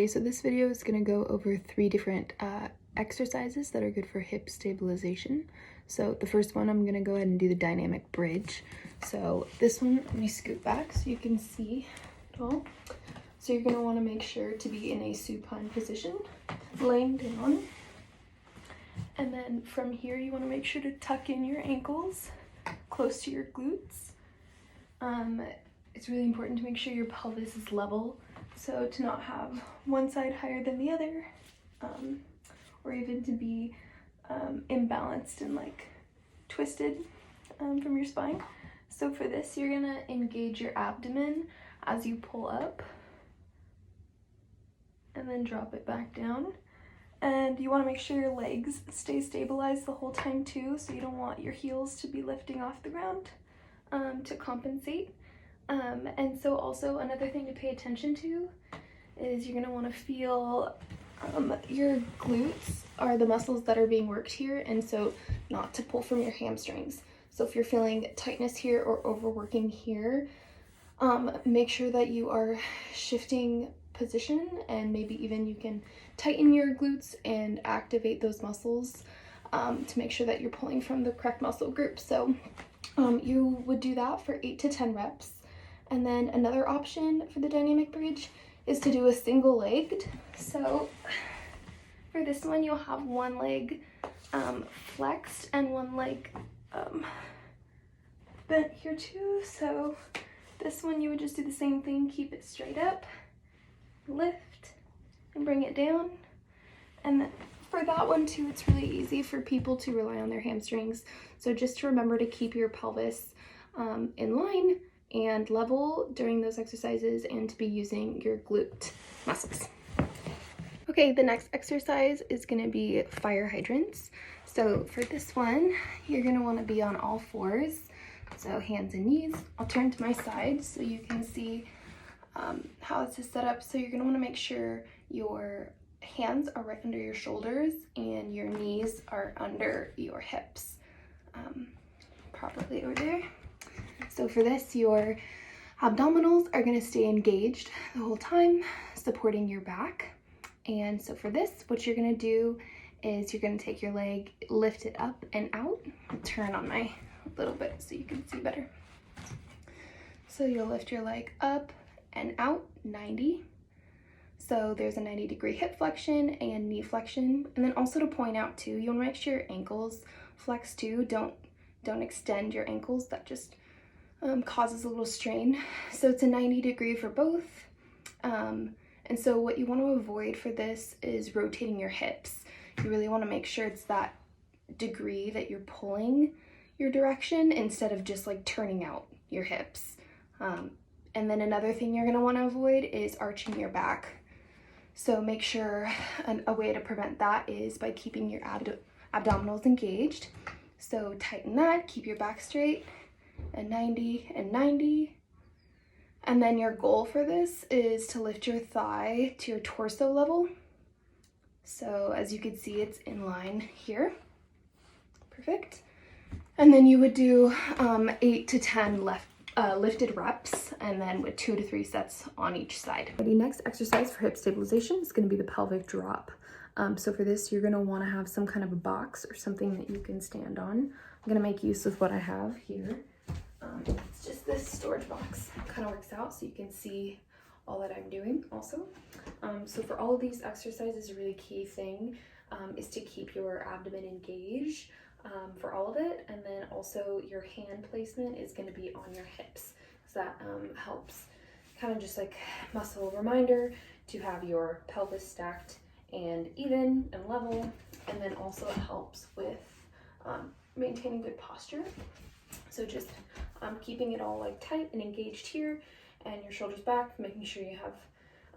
Okay, so this video is going to go over 3 different exercises that are good for hip stabilization. So the first one, I'm going to go ahead and do the dynamic bridge. So this one, let me scoot back so you can see it all. So you're going to want to make sure to be in a supine position, laying down. And then from here, you want to make sure to tuck in your ankles close to your glutes. It's really important to make sure your pelvis is level, so to not have one side higher than the other, or even to be imbalanced and like twisted from your spine. So for this, you're gonna engage your abdomen as you pull up and then drop it back down. And you want to make sure your legs stay stabilized the whole time too, so you don't want your heels to be lifting off the ground to compensate. And so also another thing to pay attention to is you're going to want to feel your glutes are the muscles that are being worked here, and so not to pull from your hamstrings. So if you're feeling tightness here or overworking here, make sure that you are shifting position, and maybe even you can tighten your glutes and activate those muscles to make sure that you're pulling from the correct muscle group. So you would do that for 8 to 10 reps. And then another option for the dynamic bridge is to do a single legged. So for this one, you'll have one leg flexed and one leg bent here too. So this one, you would just do the same thing, keep it straight up, lift, and bring it down. And then for that one too, it's really easy for people to rely on their hamstrings. So just to remember to keep your pelvis in line and level during those exercises, and to be using your glute muscles. Okay, the next exercise is going to be fire hydrants. So for this one, you're going to want to be on all fours, so hands and knees. I'll turn to my side so you can see how this is set up. So you're going to want to make sure your hands are right under your shoulders and your knees are under your hips, properly over there. So for this, your abdominals are going to stay engaged the whole time, supporting your back. And so for this, what you're going to do is you're going to take your leg, lift it up and out. I'll turn on my little bit so you can see better. So you'll lift your leg up and out 90. So there's a 90-degree hip flexion and knee flexion. And then also to point out too, you want to make sure your ankles flex too. Don't extend your ankles. That just causes a little strain. So it's a 90-degree for both. And so what you want to avoid for this is rotating your hips. You really want to make sure it's that degree that you're pulling your direction instead of just like turning out your hips. And then another thing you're going to want to avoid is arching your back. So make sure a way to prevent that is by keeping your abdominals engaged. So tighten that, keep your back straight, and 90 and 90. And then your goal for this is to lift your thigh to your torso level. So as you can see, it's in line here. Perfect. And then you would do 8 to 10 lifted reps, and then with 2 to 3 sets on each side. The next exercise for hip stabilization is going to be the pelvic drop. So for this, you're going to want to have some kind of a box or something that you can stand on. I'm going to make use of what I have here. It's just this storage box. It kind of works out so you can see all that I'm doing also. So for all of these exercises, a really key thing is to keep your abdomen engaged for all of it. And then also your hand placement is going to be on your hips. So that helps kind of just like muscle reminder to have your pelvis stacked and even and level. And then also it helps with maintaining good posture. So just keeping it all like tight and engaged here, and your shoulders back, making sure you have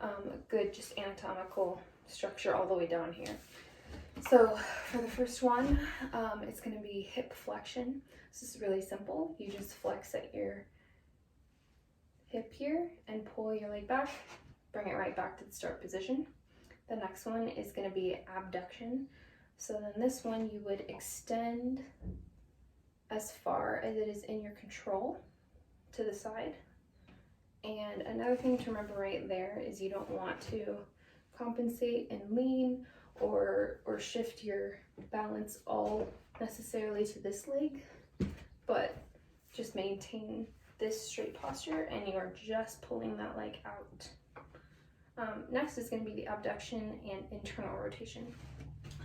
a good just anatomical structure all the way down here. So for the first one, it's going to be hip flexion. This is really simple. You just flex at your hip here and pull your leg back, bring it right back to the start position. The next one is going to be abduction. So then this one, you would extend as far as it is in your control to the side. And another thing to remember right there is you don't want to compensate and lean or shift your balance all necessarily to this leg, but just maintain this straight posture and you are just pulling that leg out. Next is going to be the abduction and internal rotation.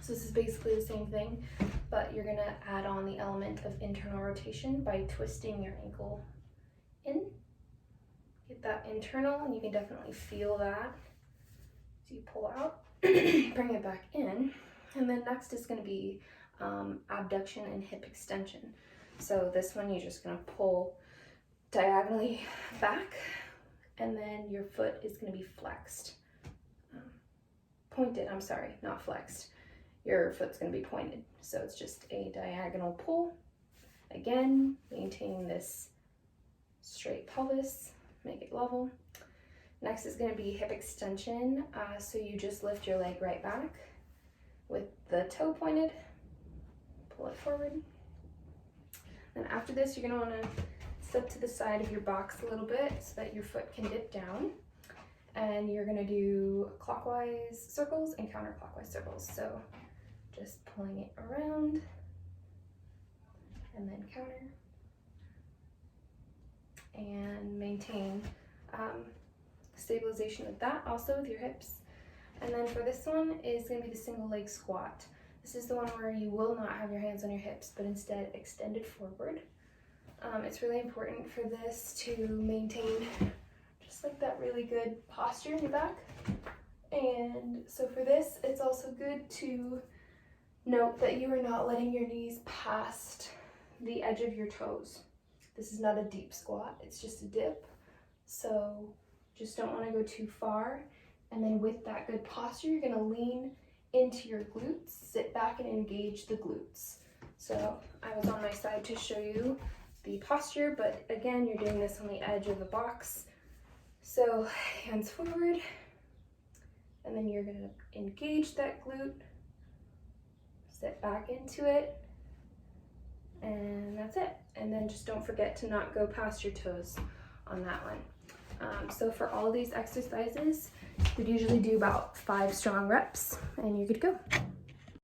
So this is basically the same thing, but you're going to add on the element of internal rotation by twisting your ankle in. Get that internal, and you can definitely feel that. So you pull out, bring it back in, and then next is going to be abduction and hip extension. So this one you're just going to pull diagonally back, and then your foot is going to be flexed. Pointed, I'm sorry, not flexed. Your foot's going to be pointed. So it's just a diagonal pull. Again, maintaining this straight pelvis, make it level. Next is going to be hip extension. So you just lift your leg right back with the toe pointed, pull it forward. And after this, you're going to want to step to the side of your box a little bit so that your foot can dip down. And you're going to do clockwise circles and counterclockwise circles. So just pulling it around and then counter. And maintain stabilization with that, also with your hips. And then for this one is going to be the single leg squat. This is the one where you will not have your hands on your hips, but instead extended forward. It's really important for this to maintain just like that really good posture in your back. And so for this, it's also good to note that you are not letting your knees past the edge of your toes. This is not a deep squat, it's just a dip. So just don't want to go too far. And then with that good posture, you're going to lean into your glutes, sit back and engage the glutes. So I was on my side to show you the posture, but again, you're doing this on the edge of the box. So hands forward, and then you're going to engage that glute, sit back into it, and that's it. And then just don't forget to not go past your toes on that one. So for all these exercises, we'd usually do about 5 strong reps, and you're good to go.